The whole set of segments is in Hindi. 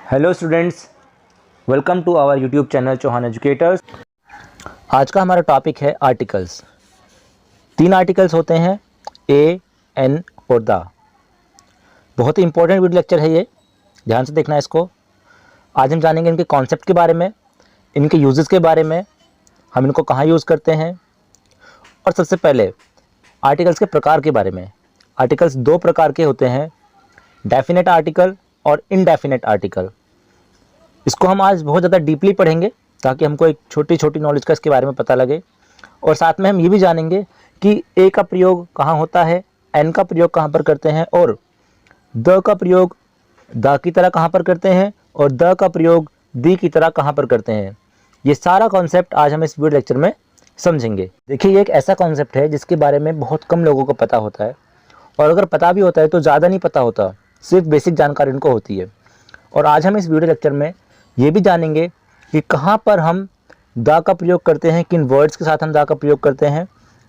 Hello students, welcome to our YouTube channel Chauhan educators. आज का हमारा टॉपिक है आर्टिकल्स। 3 आर्टिकल्स होते हैं, ए, एन और द। बहुत ही इंपॉर्टेंट वीडियो लेक्चर है ये, ध्यान से देखना इसको। आज हम जानेंगे इनके कॉन्सेप्ट के बारे में, इनके यूजेस के बारे में, हम इनको कहाँ यूज़ करते हैं, और सबसे पहले आर्टिकल्स के प्रकार के बारे में। आर्टिकल्स 2 प्रकार के होते हैं, डेफिनेट आर्टिकल और इनडेफिनेट आर्टिकल। इसको हम आज बहुत ज़्यादा डीपली पढ़ेंगे ताकि हमको एक छोटी छोटी नॉलेज का इसके बारे में पता लगे। और साथ में हम ये भी जानेंगे कि ए का प्रयोग कहाँ होता है, एन का प्रयोग कहाँ पर करते हैं, और द का प्रयोग द की तरह कहाँ पर करते हैं, और द का प्रयोग दी की तरह कहाँ पर करते हैं। ये सारा कॉन्सेप्ट आज हम इस वीडियो लेक्चर में समझेंगे। देखिए, ये एक ऐसा कॉन्सेप्ट है जिसके बारे में बहुत कम लोगों को पता होता है, और अगर पता भी होता है तो ज़्यादा नहीं पता होता, सिर्फ बेसिक जानकारी इनको होती है। और आज हम इस वीडियो लेक्चर में ये भी जानेंगे कि कहाँ पर हम द का प्रयोग करते हैं, किन वर्ड्स के साथ हम द का प्रयोग करते हैं,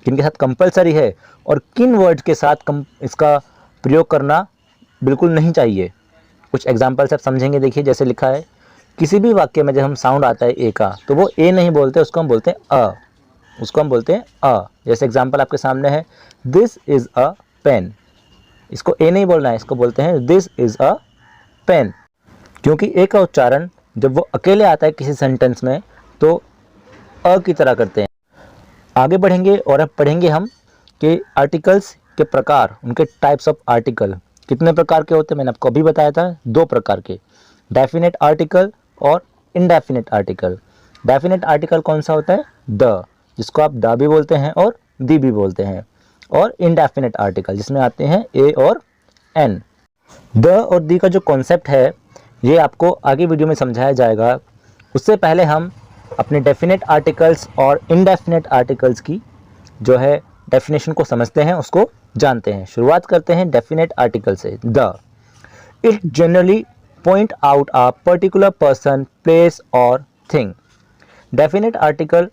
किन के साथ कंपलसरी है, और किन वर्ड्स के साथ इसका प्रयोग करना बिल्कुल नहीं चाहिए। कुछ एग्जाम्पल्स आप समझेंगे। देखिए, जैसे लिखा है, किसी भी वाक्य में जब हम साउंड आता है ए का, तो वो ए नहीं बोलते, उसको हम बोलते हैं अ। उसको हम बोलते हैं अ। जैसे एग्जाम्पल आपके सामने है, दिस इज़ अ पेन। इसको ए नहीं बोलना है, इसको बोलते हैं दिस इज़ अ पेन। क्योंकि ए का उच्चारण जब वो अकेले आता है किसी सेंटेंस में तो अ की तरह करते हैं। आगे बढ़ेंगे और अब पढ़ेंगे हम कि आर्टिकल्स के प्रकार, उनके टाइप्स ऑफ आर्टिकल कितने प्रकार के होते हैं। मैंने आपको अभी बताया था 2 प्रकार के, डेफिनेट आर्टिकल और इनडेफिनेट आर्टिकल। डेफिनेट आर्टिकल कौन सा होता है? द, जिसको आप द भी बोलते हैं और दी भी बोलते हैं। और इनडेफिनेट आर्टिकल जिसमें आते हैं ए और एन। द और दी का जो कॉन्सेप्ट है ये आपको आगे वीडियो में समझाया जाएगा। उससे पहले हम अपने डेफिनेट आर्टिकल्स और इनडेफिनेट आर्टिकल्स की जो है डेफिनेशन को समझते हैं, उसको जानते हैं। शुरुआत करते हैं डेफिनेट आर्टिकल से। The, it generally point out a particular person, place और थिंग। डेफिनेट आर्टिकल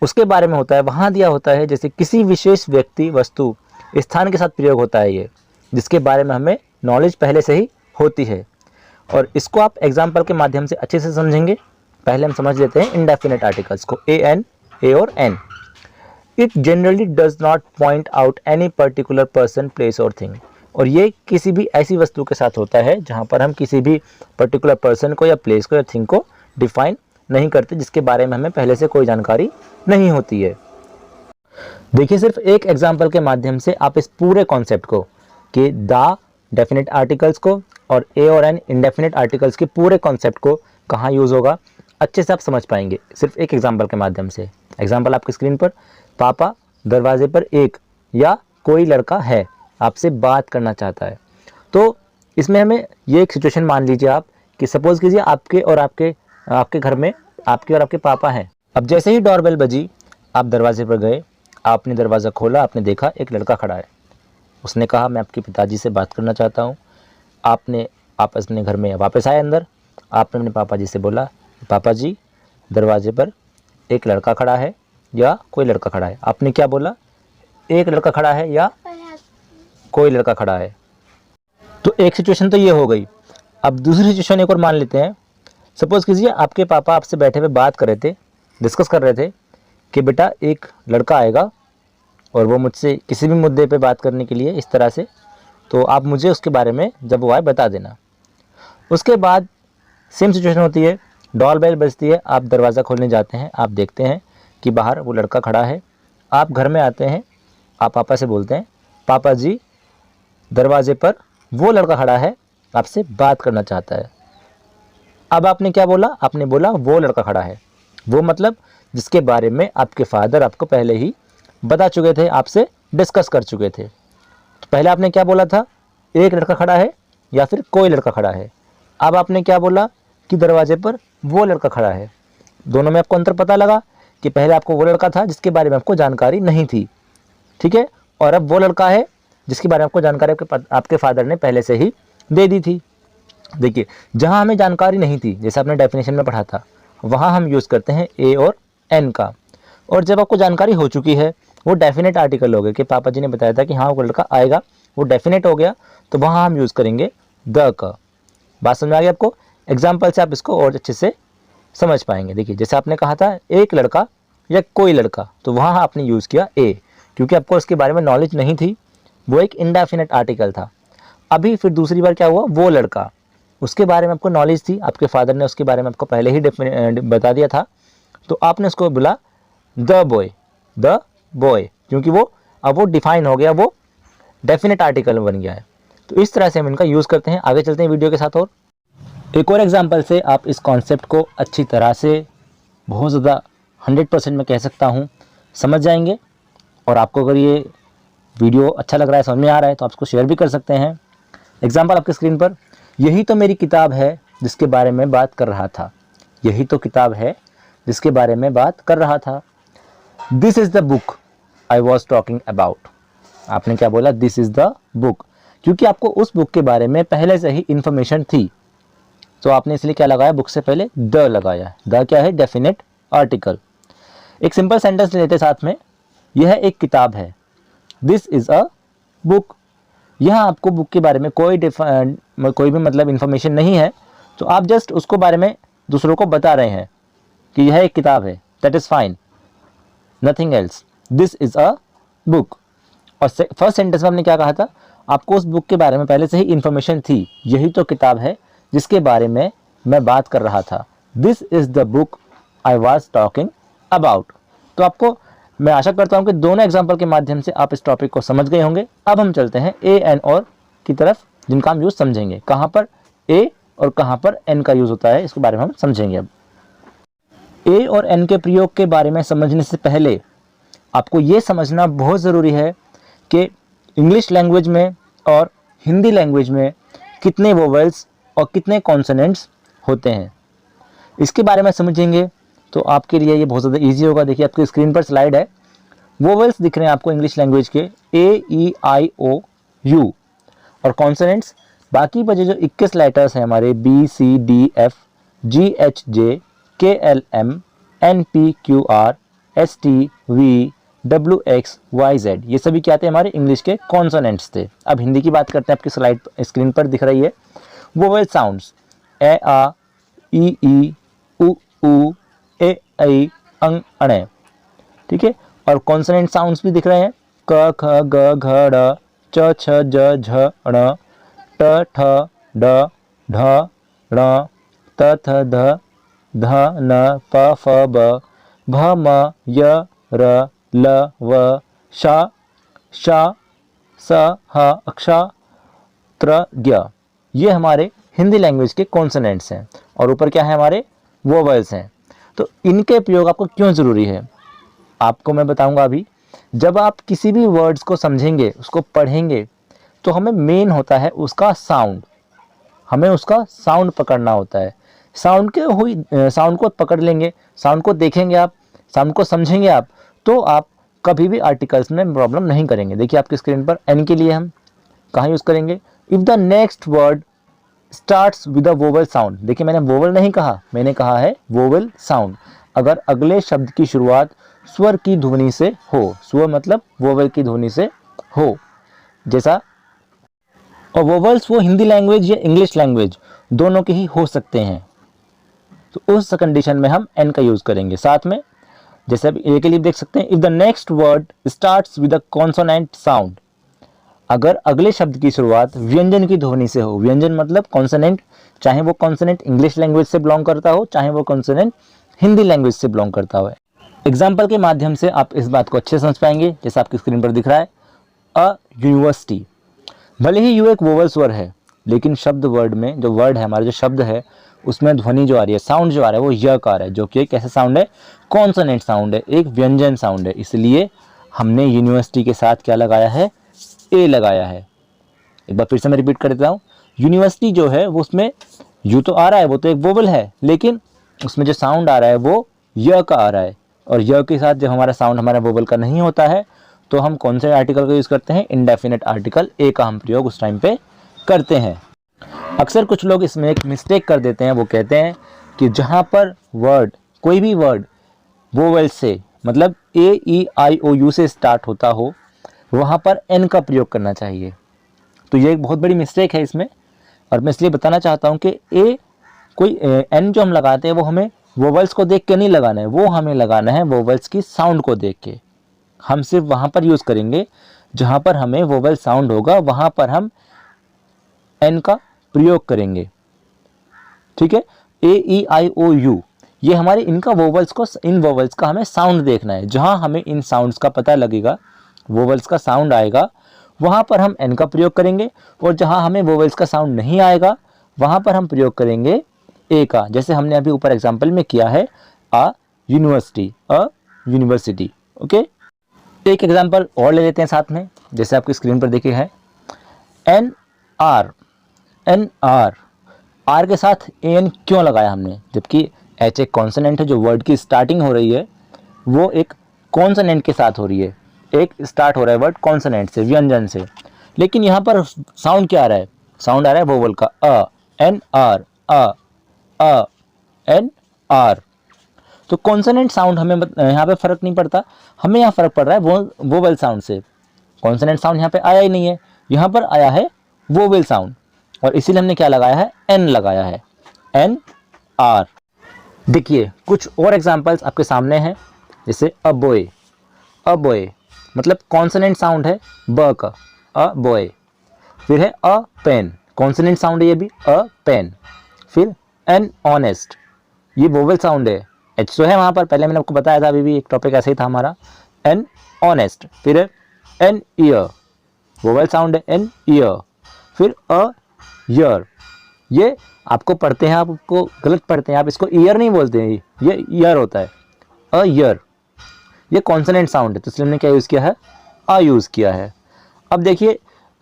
उसके बारे में होता है, वहाँ दिया होता है जैसे किसी विशेष व्यक्ति, वस्तु, स्थान के साथ प्रयोग होता है ये, जिसके बारे में हमें नॉलेज पहले से ही होती है। और इसको आप एग्जाम्पल के माध्यम से अच्छे से समझेंगे। पहले हम समझ लेते हैं इनडेफिनेट आर्टिकल्स को, ए और an. It generally does not point out any particular person, place और थिंग। और ये किसी भी ऐसी वस्तु के साथ होता है जहाँ पर हम किसी भी पर्टिकुलर पर्सन को या प्लेस को या थिंग को डिफाइन नहीं करते, जिसके बारे में हमें पहले से कोई जानकारी नहीं होती है। देखिए, सिर्फ एक एग्जाम्पल के माध्यम से आप इस पूरे कॉन्सेप्ट को कि द डेफिनेट आर्टिकल्स को और ए और एन इनडेफिनेट आर्टिकल्स के पूरे कॉन्सेप्ट को कहाँ यूज़ होगा अच्छे से आप समझ पाएंगे सिर्फ एक एग्जाम्पल के माध्यम से। एग्जाम्पल आपकी स्क्रीन पर, पापा दरवाजे पर एक या कोई लड़का है, आपसे बात करना चाहता है। तो इसमें हमें ये एक सिचुएशन मान लीजिए आप कि सपोज कीजिए आपके घर में आपके और आपके पापा हैं। अब जैसे ही डोरबेल बजी, आप दरवाजे पर गए, आपने दरवाज़ा खोला, आपने देखा एक लड़का खड़ा है। उसने कहा, मैं आपके पिताजी से बात करना चाहता हूँ। आप अपने घर में वापस आए अंदर, आपने अपने पापा जी से बोला, पापा जी दरवाजे पर एक लड़का खड़ा है या कोई लड़का खड़ा है। आपने क्या बोला? एक लड़का खड़ा है या कोई लड़का खड़ा है। तो एक सिचुएशन तो ये हो गई। अब दूसरी सिचुएशन एक और मान लेते हैं। सपोज कीजिए आपके पापा आपसे बैठे हुए बात कर रहे थे, डिस्कस कर रहे थे कि बेटा एक लड़का आएगा और वो मुझसे किसी भी मुद्दे पे बात करने के लिए इस तरह से, तो आप मुझे उसके बारे में जब वो आए बता देना। उसके बाद सेम सिचुएशन होती है, डोर बेल बजती है, आप दरवाज़ा खोलने जाते हैं, आप देखते हैं कि बाहर वो लड़का खड़ा है। आप घर में आते हैं, आप पापा से बोलते हैं, पापा जी दरवाजे पर वो लड़का खड़ा है, आपसे बात करना चाहता है। अब आपने क्या बोला? आपने बोला वो लड़का खड़ा है। वो मतलब जिसके बारे में आपके फादर आपको पहले ही बता चुके थे, आपसे डिस्कस कर चुके थे। तो पहले आपने क्या बोला था? एक लड़का खड़ा है या फिर कोई लड़का खड़ा है। अब आपने क्या बोला कि दरवाजे पर वो लड़का खड़ा है। दोनों में आपको अंतर पता लगा कि पहले आपको वो लड़का था जिसके बारे में आपको जानकारी नहीं थी, ठीक है, और अब वो लड़का है जिसके बारे में आपको जानकारी आपके फादर ने पहले से ही दे दी थी। देखिए, जहाँ हमें जानकारी नहीं थी, जैसे आपने डेफिनेशन में पढ़ा था, वहाँ हम यूज़ करते हैं ए और एन का। और जब आपको जानकारी हो चुकी है, वो डेफिनेट आर्टिकल हो गए कि पापा जी ने बताया था कि हाँ वो लड़का आएगा, वो डेफिनेट हो गया, तो वहाँ हम यूज़ करेंगे द का। बात समझ में आ गई आपको? एग्जाम्पल से आप इसको और अच्छे से समझ पाएंगे। देखिए जैसे आपने कहा था एक लड़का या कोई लड़का, तो वहाँ आपने यूज़ किया ए, क्योंकि आपको उसके बारे में नॉलेज नहीं थी, वो एक इंडेफिनेट आर्टिकल था। अभी फिर दूसरी बार क्या हुआ, वो लड़का, उसके बारे में आपको नॉलेज थी, आपके फादर ने उसके बारे में आपको पहले ही बता दिया था, तो आपने उसको बोला द बॉय, क्योंकि वो अब वो डिफाइन हो गया, वो डेफिनेट आर्टिकल बन गया है। तो इस तरह से हम इनका यूज़ करते हैं। आगे चलते हैं वीडियो के साथ। और एक और एग्जांपल से आप इस कॉन्सेप्ट को अच्छी तरह से, बहुत ज़्यादा 100% मैं कह सकता हूँ, समझ जाएंगे। और आपको अगर ये वीडियो अच्छा लग रहा है, समझ में आ रहा है, तो आप इसको शेयर भी कर सकते हैं। एग्जाम्पल आपकी स्क्रीन पर, यही तो मेरी किताब है जिसके बारे में बात कर रहा था। यही तो किताब है जिसके बारे में बात कर रहा था। This is the book I was talking about. आपने क्या बोला, दिस इज़ द बुक, क्योंकि आपको उस बुक के बारे में पहले से ही इंफॉर्मेशन थी, तो आपने इसलिए क्या लगाया, बुक से पहले द लगाया। द क्या है, डेफिनेट आर्टिकल। एक सिंपल सेंटेंस लेते साथ में, यह एक किताब है, दिस इज़ अ बुक। यहाँ आपको बुक के बारे में कोई भी मतलब इंफॉर्मेशन नहीं है, तो आप जस्ट उसको बारे में दूसरों को बता रहे हैं कि यह एक किताब है, that is fine, nothing else, this is a book. और फर्स्ट सेंटेंस में आपने क्या कहा था, आपको उस बुक के बारे में पहले से ही इंफॉर्मेशन थी, यही तो किताब है जिसके बारे में मैं बात कर रहा था। This is the book I was talking about. तो आपको, मैं आशा करता हूँ कि दोनों एग्जाम्पल के माध्यम से आप इस टॉपिक को समझ गए होंगे। अब हम चलते हैं ए एन और की तरफ, जिनका हम यूज़ समझेंगे, कहाँ पर ए और कहाँ पर एन का यूज़ होता है, इसके बारे में हम समझेंगे। अब ए और एन के प्रयोग के बारे में समझने से पहले आपको ये समझना बहुत ज़रूरी है कि इंग्लिश लैंग्वेज में और हिंदी लैंग्वेज में कितने वोवेल्स और कितने कॉन्सोनेंट्स होते हैं। इसके बारे में समझेंगे तो आपके लिए ये बहुत ज़्यादा इजी होगा। देखिए आपकी स्क्रीन पर स्लाइड है, वोवेल्स दिख रहे हैं आपको इंग्लिश लैंग्वेज के, ए ई आई ओ यू, और कॉन्सोनेंट्स बाकी बचे जो 21 लेटर्स हैं हमारे, B C D F G H J K L M N P Q R S T V W X Y Z, ये सभी क्या थे, हमारे इंग्लिश के कॉन्सोनेंट्स थे। अब हिंदी की बात करते हैं, आपकी स्लाइड स्क्रीन पर दिख रही है वोवेल साउंड्स, ए आ ई उ ऊ ए ऐ अंग अणे, ठीक है। और कॉन्सोनेंट साउंड्स भी दिख रहे हैं, क ख ग घ ड़ च छ ज झ ण ट ठ ड ढ ण त थ ध ध न प फ ब भ म य र ल व श श स ह अक्षा त्र ज्ञ, ये हमारे हिंदी लैंग्वेज के कॉन्सोनेंट्स हैं। और ऊपर क्या है, हमारे वोवेल्स हैं। तो इनके प्रयोग आपको क्यों ज़रूरी है, आपको मैं बताऊंगा अभी। जब आप किसी भी वर्ड्स को समझेंगे, उसको पढ़ेंगे, तो हमें मेन होता है उसका साउंड, हमें उसका साउंड पकड़ना होता है। साउंड को पकड़ लेंगे, साउंड को देखेंगे आप, साउंड को समझेंगे आप, तो आप कभी भी आर्टिकल्स में प्रॉब्लम नहीं करेंगे। देखिए आपकी स्क्रीन पर एन के लिए हम कहाँ यूज़ करेंगे, if the next word starts with a vowel sound. देखिए मैंने वोवल नहीं कहा, मैंने कहा है वोवल साउंड। अगर अगले शब्द की शुरुआत स्वर की ध्वनि से हो, स्वर मतलब वोवल की ध्वनि से हो, जैसा, और वोवल्स वो हिंदी लैंग्वेज या इंग्लिश लैंग्वेज दोनों के ही हो सकते हैं, तो उस कंडीशन में हम एन का यूज़ करेंगे साथ में। जैसे अब ए के लिए देख सकते हैं, if the next word starts with a consonant sound, अगर अगले शब्द की शुरुआत व्यंजन की ध्वनि से हो, व्यंजन मतलब कॉन्सोनेंट, चाहे वो कॉन्सोनेंट इंग्लिश लैंग्वेज से बिलोंग करता हो, चाहे वो कॉन्सोनेंट हिंदी लैंग्वेज से बिलोंग करता हो। एग्जाम्पल के माध्यम से आप इस बात को अच्छे से समझ पाएंगे। जैसे आपकी स्क्रीन पर दिख रहा है, अ यूनिवर्सिटी, भले ही यू एक वोवल स्वर है, लेकिन शब्द वर्ड में जो वर्ड है, हमारा जो शब्द है, उसमें ध्वनि जो आ रही है, साउंड जो आ रहा है, वो य का आ रहा है, जो कि एक ऐसा साउंड है, कॉन्सोनेंट साउंड है, एक व्यंजन साउंड है। इसलिए हमने यूनिवर्सिटी के साथ क्या लगाया है, ए लगाया है। एक बार फिर से मैं रिपीट कर देता हूँ, यूनिवर्सिटी जो है वो उसमें यू तो आ रहा है, वो तो एक वोवल है, लेकिन उसमें जो साउंड आ रहा है वो य का आ रहा है। और य के साथ जब हमारा साउंड हमारा वोवल का नहीं होता है, तो हम कौन से आर्टिकल का यूज़ करते हैं, इंडेफिनेट आर्टिकल ए का हम प्रयोग उस टाइम पे करते हैं। अक्सर कुछ लोग इसमें एक मिस्टेक कर देते हैं, वो कहते हैं कि जहाँ पर वर्ड, कोई भी वर्ड वोवेल से मतलब ए ई आई ओ यू से स्टार्ट होता हो, वहाँ पर एन का प्रयोग करना चाहिए। तो ये एक बहुत बड़ी मिस्टेक है इसमें, और मैं इसलिए बताना चाहता हूँ कि ए कोई एन जो हम लगाते हैं वो हमें वोवल्स को देख के नहीं लगाना है, वो हमें लगाना है वोवल्स की साउंड को देख के। हम सिर्फ वहाँ पर यूज़ करेंगे जहाँ पर हमें वोवल साउंड होगा, वहाँ पर हम एन का प्रयोग करेंगे। ठीक है, ए ई आई ओ यू, ये हमारे इनका वोवल्स को, इन वोवल्स का हमें साउंड देखना है। जहाँ हमें इन साउंड्स का पता लगेगा, वोवल्स का साउंड आएगा, वहाँ पर हम एन का प्रयोग करेंगे। और जहाँ हमें वोवल्स का साउंड नहीं आएगा वहाँ पर हम प्रयोग करेंगे ए का। जैसे हमने अभी ऊपर एग्जाम्पल में किया है अ यूनिवर्सिटी। ओके, एक एग्जाम्पल और ले लेते हैं साथ में, जैसे आपकी स्क्रीन पर देखिए है एन आर। आर के साथ एन क्यों लगाया हमने, जबकि एच एक कॉन्सोनेंट है, जो वर्ड की स्टार्टिंग हो रही है वो एक कॉन्सोनेंट के साथ हो रही है। एक स्टार्ट हो रहा है वर्ड कॉन्सोनेंट से, व्यंजन से, लेकिन यहाँ पर साउंड क्या आ रहा है, साउंड आ रहा है वोवल का अ, एन आर, अ एन आर। तो कॉन्सोनेंट साउंड हमें यहाँ पे फर्क नहीं पड़ता, हमें यहाँ फर्क पड़ रहा है वोवल साउंड से। कॉन्सोनेंट साउंड यहाँ पे आया ही नहीं है, यहाँ पर आया है वोवल साउंड, और इसीलिए हमने क्या लगाया है, एन लगाया है, एन आर। देखिए कुछ और एग्जांपल्स आपके सामने हैं, जैसे अ बॉय मतलब कॉन्सोनेंट साउंड है ब का, अ बॉय। फिर है अ पेन, कॉन्सोनेंट साउंड है ये भी, अ पेन। फिर एन ऑनेस्ट, ये वोवल साउंड है, एच तो है वहाँ पर, पहले मैंने आपको बताया था, अभी भी एक टॉपिक ऐसे ही था हमारा, एन ऑनेस्ट। फिर है एन ईयर, वोवल साउंड है, एन ईयर। फिर अ ईयर, ये आपको पढ़ते हैं, आपको गलत पढ़ते हैं, आप इसको ईयर नहीं बोलते हैं, ये ईयर होता है, अ ईयर। ये कॉन्सोनेंट साउंड है, तो इसलिए हमने क्या यूज़ किया है, आ यूज़ किया है। अब देखिए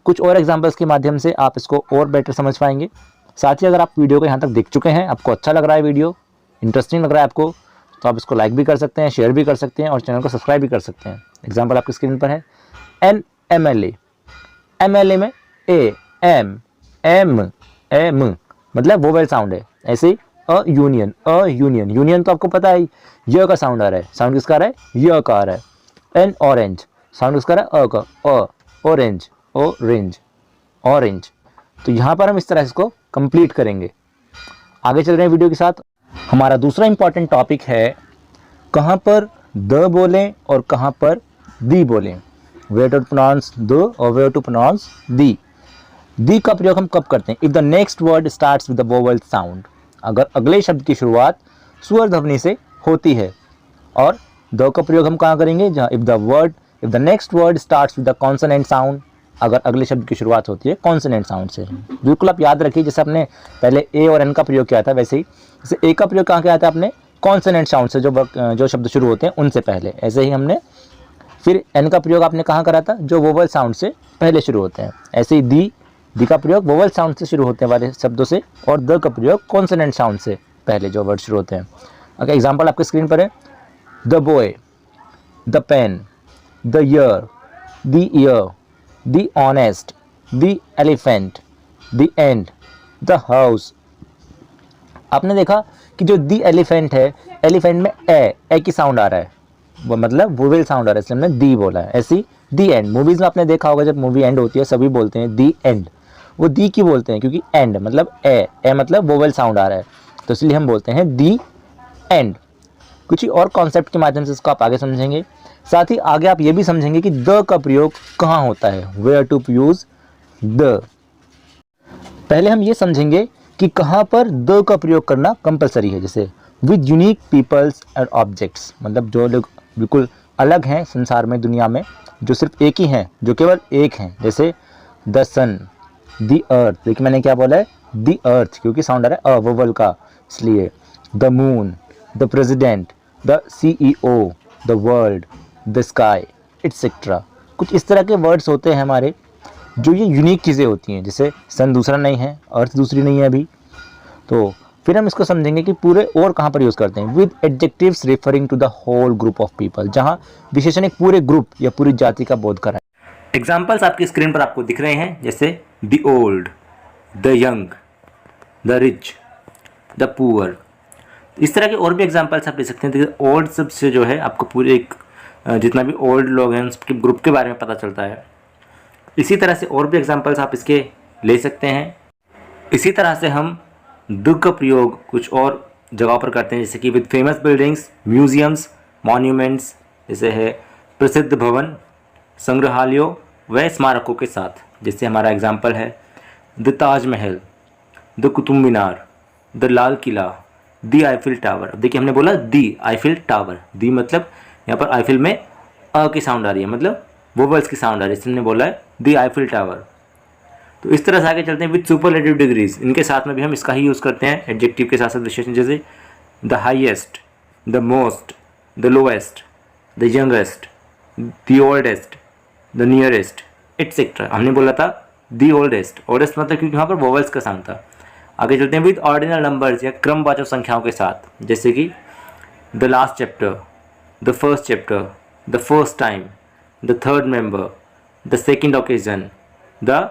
कुछ और एग्जांपल्स के माध्यम से आप इसको और बेटर समझ पाएंगे। साथ ही अगर आप वीडियो को यहाँ तक देख चुके हैं, आपको अच्छा लग रहा है, वीडियो इंटरेस्टिंग लग रहा है आपको, तो आप इसको लाइक भी कर सकते हैं, शेयर भी कर सकते हैं, और चैनल को सब्सक्राइब भी कर सकते हैं। एग्जाम्पल आपकी स्क्रीन पर है एन एम एल ए में ए एम मतलब वोवेल साउंड है। ऐसे ही अ यूनियन तो आपको पता है, य का साउंड आ रहा है, साउंड किसका आ रहा है, य का आ रहा है। एन ऑरेंज, साउंड किसका आ रहा है, अ का, ऑरेंज। तो यहाँ पर हम इस तरह इसको कंप्लीट करेंगे। आगे चल रहे हैं वीडियो के साथ। हमारा दूसरा इंपॉर्टेंट टॉपिक है कहाँ पर द बोलें और कहाँ पर दी बोलें, वेयर टू प्रोनाउंस द और वेयर टू प्रोनाउंस दी। दी का प्रयोग हम कब करते हैं, if the next word starts with the vowel sound, अगर अगले शब्द की शुरुआत स्वर ध्वनि से होती है। और द का प्रयोग हम कहाँ करेंगे, जहाँ if the next word starts with the consonant sound, अगर अगले शब्द की शुरुआत होती है कॉन्सोनेंट साउंड से। बिल्कुल आप याद रखिए, जैसे आपने पहले ए और एन का प्रयोग किया था, वैसे ही जैसे ए का प्रयोग कहाँ किया था आपने, कॉन्सोनेंट साउंड से, जो शब्द शुरू होते हैं उनसे पहले। ऐसे ही हमने फिर एन का प्रयोग आपने कहाँ करा था, जो वोवल साउंड से पहले शुरू होते हैं। ऐसे ही दी का प्रयोग वोवल साउंड से शुरू होते हैं वाले शब्दों से, और द का प्रयोग कॉन्सोनेंट साउंड से पहले जो वर्ड शुरू होते हैं। अगर एग्जाम्पल आपके स्क्रीन पर है the boy, the pen, the ear, the honest, the elephant, the end, the house. आपने देखा कि जो द एलिफेंट है, एलिफेंट में ए की साउंड आ रहा है, वो मतलब वोवेल साउंड आ रहा है, इसलिए हमने दी बोला है। ऐसी दी एंड, मूवीज में आपने देखा होगा जब मूवी एंड होती है सभी बोलते हैं दी एंड, वो दी की बोलते हैं क्योंकि एंड मतलब ए मतलब वोवेल साउंड आ रहा है, तो इसलिए हम बोलते हैं दी एंड। कुछ और कॉन्सेप्ट के माध्यम से इसको आप आगे समझेंगे। साथ ही आगे आप ये भी समझेंगे कि द का प्रयोग कहाँ होता है, वेयर टू यूज द। पहले हम ये समझेंगे कि कहाँ पर द का प्रयोग करना कंपलसरी है, जैसे with unique peoples and objects, मतलब जो लोग बिल्कुल अलग हैं संसार में, दुनिया में, जो सिर्फ एक ही हैं, जो केवल एक हैं, जैसे द सन, द अर्थ। देखिए मैंने क्या बोला है, द अर्थ, क्योंकि साउंड आ रहा है वोवल का, इसलिए the moon, the president, the CEO, the world, the sky, etcetera. कुछ इस तरह के वर्ड्स होते हैं हमारे, जो ये यूनिक चीज़ें होती हैं, जैसे सन दूसरा नहीं है, अर्थ दूसरी नहीं है अभी। तो फिर हम इसको समझेंगे कि पूरे और कहाँ पर यूज़ करते हैं, with adjectives referring to the whole group of people, जहाँ विशेषण एक पूरे ग्रुप या पूरी जाति का बोध कराए। एग्जाम्पल्स आपकी स्क्रीन पर आपको दिख रहे हैं, जैसे the old, the young, the rich, the poor. इस तरह के और भी एग्जाम्पल्स आप ले सकते हैं। ओल्ड शब्द से जो है आपको पूरे एक जितना भी ओल्ड लोग हैं उसके ग्रुप के बारे में पता चलता है। इसी तरह से और भी एग्जाम्पल्स आप इसके ले सकते हैं। इसी तरह से हम द का प्रयोग कुछ और जगहों पर करते हैं, जैसे कि with famous buildings, museums, monuments, जैसे है प्रसिद्ध भवन, संग्रहालयों व स्मारकों के साथ। जैसे हमारा एग्जाम्पल है the Taj Mahal, the Qutub Minar, the Lal Qila, the Eiffel tower. अब देखिए हमने बोला दी आईफिल टावर, दी मतलब यहाँ पर आईफिल में अ की साउंड आ रही है, मतलब वोवल्स की साउंड आ रही है, इसलिए हमने बोला है दी आईफिल टावर। तो इस तरह से आगे चलते हैं विद सुपरलेटिव डिग्रीज, इनके साथ में भी हम इसका ही यूज़ करते हैं एडजेक्टिव के साथ साथ विशेषण, जैसे the highest, the most, the lowest, the youngest, the oldest, the nearest etcetera. हमने बोला था दी ओल्डेस्ट, ओल्डेस्ट मतलब क्योंकि यहाँ पर वोवल्स का साउंड था। आगे चलते हैं विद ऑर्डिनल नंबर्स या क्रमवाचक संख्याओं के साथ, जैसे कि the last chapter, the first chapter, the first time, the third member, the second occasion, the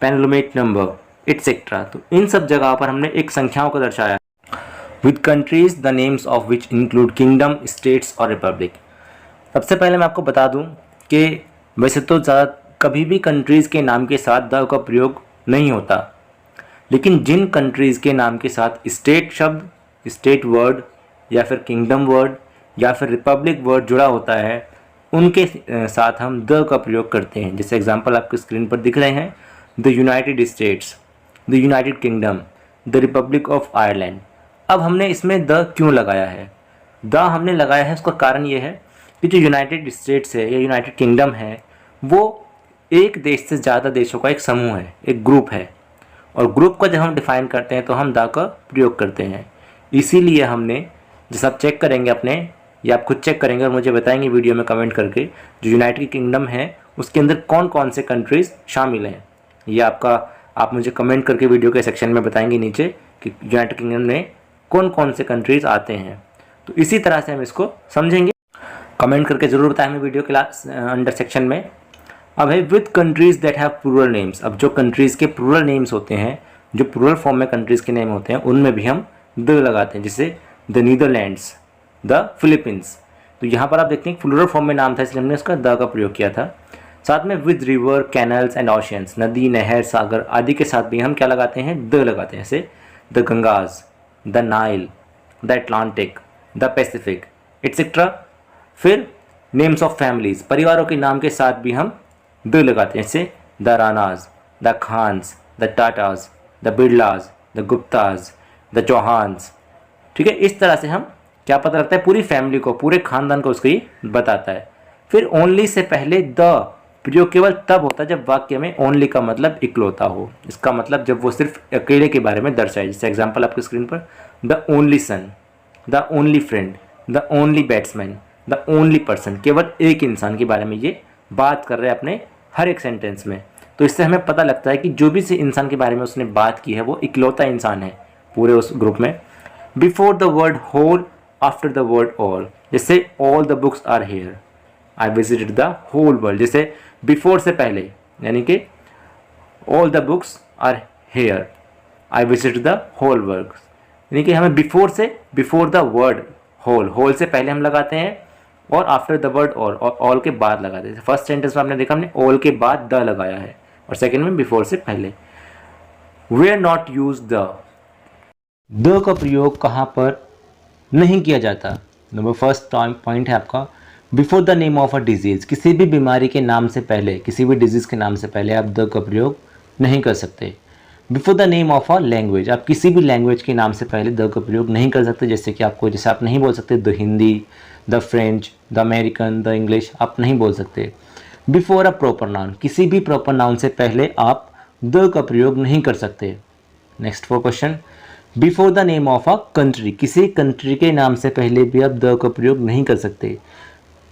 penultimate number etcetera. तो इन सब जगह पर हमने एक संख्याओं को दर्शाया। With countries the names of which include kingdom, states और रिपब्लिक। सबसे पहले मैं आपको बता दूं कि वैसे तो ज़्यादा कभी भी कंट्रीज़ के नाम के साथ द का प्रयोग नहीं होता, लेकिन जिन कंट्रीज़ के नाम के साथ स्टेट शब्द, स्टेट वर्ड या फिर किंगडम वर्ड या फिर रिपब्लिक वर्ड जुड़ा होता है, उनके साथ हम द का प्रयोग करते हैं। जैसे एग्जांपल आपके स्क्रीन पर दिख रहे हैं, the United states, the United kingdom, the Republic of Ireland. अब हमने इसमें द क्यों लगाया है? द हमने लगाया है, उसका कारण ये है कि जो यूनाइटेड स्टेट्स है या यूनाइटेड किंगडम है, वो एक देश से ज़्यादा देशों का एक समूह है, एक ग्रुप है, और ग्रुप को जब हम डिफाइन करते हैं तो हम द का प्रयोग करते हैं। इसीलिए हमने, जैसे आप चेक करेंगे अपने, या आप खुद चेक करेंगे और मुझे बताएंगे वीडियो में कमेंट करके, जो यूनाइटेड किंगडम है उसके अंदर कौन कौन से कंट्रीज़ शामिल हैं, ये आप मुझे कमेंट करके वीडियो के सेक्शन में बताएंगे नीचे कि यूनाइटेड किंगडम में कौन कौन से कंट्रीज़ आते हैं। तो इसी तरह से हम इसको समझेंगे। कमेंट करके ज़रूर बताएं हमें वीडियो के अंडर सेक्शन में। अब है with countries that have plural names. अब जो कंट्रीज़ के प्लूरल नेम्स होते हैं, जो प्लूरल फॉर्म में कंट्रीज़ के नेम होते हैं, उनमें भी हम द लगाते हैं, जैसे द नीदरलैंड्स, द फिलीपींस। तो यहाँ पर आप देखते हैं प्लूरल फॉर्म में नाम था, इसलिए हमने उसका द का प्रयोग किया था। साथ में with river, canals and oceans, नदी, नहर, सागर आदि के साथ भी हम क्या लगाते हैं? द लगाते हैं, जैसे the Gangas, the Nile, the Atlantic, the Pacific etcetera. फिर नेम्स ऑफ फैमिलीज, परिवारों के नाम के साथ भी हम द लगाते हैं, जैसे the Ranas, the Khans, the Tatas, the Birlas, the Guptas, the Chauhans. ठीक है, इस तरह से हम क्या पता लगता है? पूरी फैमिली को, पूरे खानदान को उसको ये बताता है। फिर ओनली से पहले द प्रयोग केवल तब होता है जब वाक्य में ओनली का मतलब इकलौता हो। इसका मतलब जब वो सिर्फ अकेले के बारे में दर्शाए। जैसे एग्जांपल आपकी स्क्रीन पर, the only son, the only friend, the only batsman, the only person, केवल एक इंसान के बारे में ये बात कर रहे हैं अपने हर एक सेंटेंस में। तो इससे हमें पता लगता है कि जो भी इंसान के बारे में उसने बात की है वो इकलौता इंसान है पूरे उस ग्रुप में। Before the word whole, after the word all, जैसे all the books are here, I visited the whole world. जैसे बिफोर से पहले, यानी कि all the books are here, I visited the whole world, यानी कि हमें बिफोर से, before the word whole, whole से पहले हम लगाते हैं, और आफ्टर द वर्ड ऑल, और ऑल के बाद लगाते हैं। फर्स्ट सेंटेंस में आपने देखा हमने ऑल के बाद द लगाया है, और सेकंड में बिफोर से पहले। वेयर नॉट यूज द का प्रयोग कहाँ पर नहीं किया जाता? नंबर फर्स्ट पॉइंट है आपका, before the name of a disease, किसी भी बीमारी के नाम से पहले, किसी भी डिजीज़ के नाम से पहले आप द का प्रयोग नहीं कर सकते। Before the name of a language, आप किसी भी लैंग्वेज के नाम से पहले द का प्रयोग नहीं कर सकते। जैसे कि जैसे आप नहीं बोल सकते the Hindi, the French, the American, the English, आप नहीं बोल सकते। बिफोर अ प्रॉपर नाउन, किसी भी प्रॉपर नाउन से पहले आप द का प्रयोग नहीं कर सकते। Next for question, before the name of a country, किसी कंट्री के नाम से पहले भी आप द का प्रयोग नहीं कर सकते।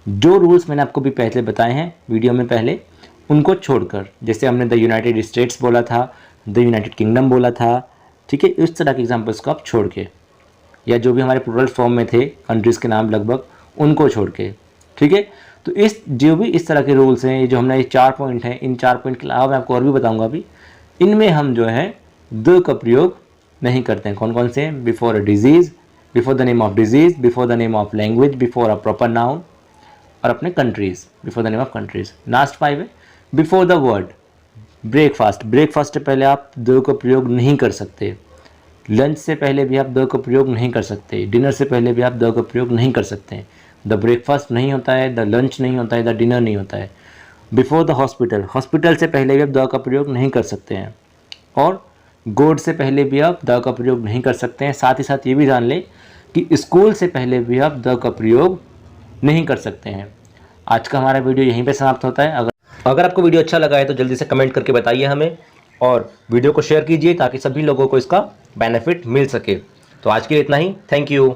जो रूल्स मैंने आपको भी पहले बताए हैं वीडियो में पहले, उनको छोड़कर, जैसे हमने द यूनाइटेड स्टेट्स बोला था, द यूनाइटेड किंगडम बोला था, ठीक है, इस तरह के एग्जांपल्स को आप छोड़ के, या जो भी हमारे प्लूरल फॉर्म में थे कंट्रीज़ के नाम लगभग, उनको छोड़ के, ठीक है। तो जो भी इस तरह के रूल्स हैं, जो हमने ये 4 पॉइंट हैं, इन 4 पॉइंट के अलावा मैं आपको और भी बताऊँगा अभी, इनमें हम जो है द का प्रयोग नहीं करते हैं। कौन कौन से हैं? Before a disease, before the name of disease, before the name of language, before a proper noun, और अपने countries, before the name of countries. Last 5 है before the word breakfast, breakfast से पहले आप द का प्रयोग नहीं कर सकते। लंच से पहले भी आप द का प्रयोग नहीं कर सकते, डिनर से पहले भी आप द का प्रयोग नहीं कर सकते हैं। द ब्रेकफास्ट नहीं होता है, द लंच नहीं होता है, द डिनर नहीं होता है। बिफोर द हॉस्पिटल, हॉस्पिटल से पहले भी आप द का प्रयोग नहीं कर सकते हैं। और गोड से पहले भी आप द का प्रयोग नहीं कर सकते हैं। साथ ही साथ ये भी जान लें कि स्कूल से पहले भी आप द का प्रयोग नहीं कर सकते हैं। आज का हमारा वीडियो यहीं पे समाप्त होता है। अगर आपको वीडियो अच्छा लगा है तो जल्दी से कमेंट करके बताइए हमें, और वीडियो को शेयर कीजिए ताकि सभी लोगों को इसका बेनिफिट मिल सके। तो आज के लिए इतना ही। Thank you.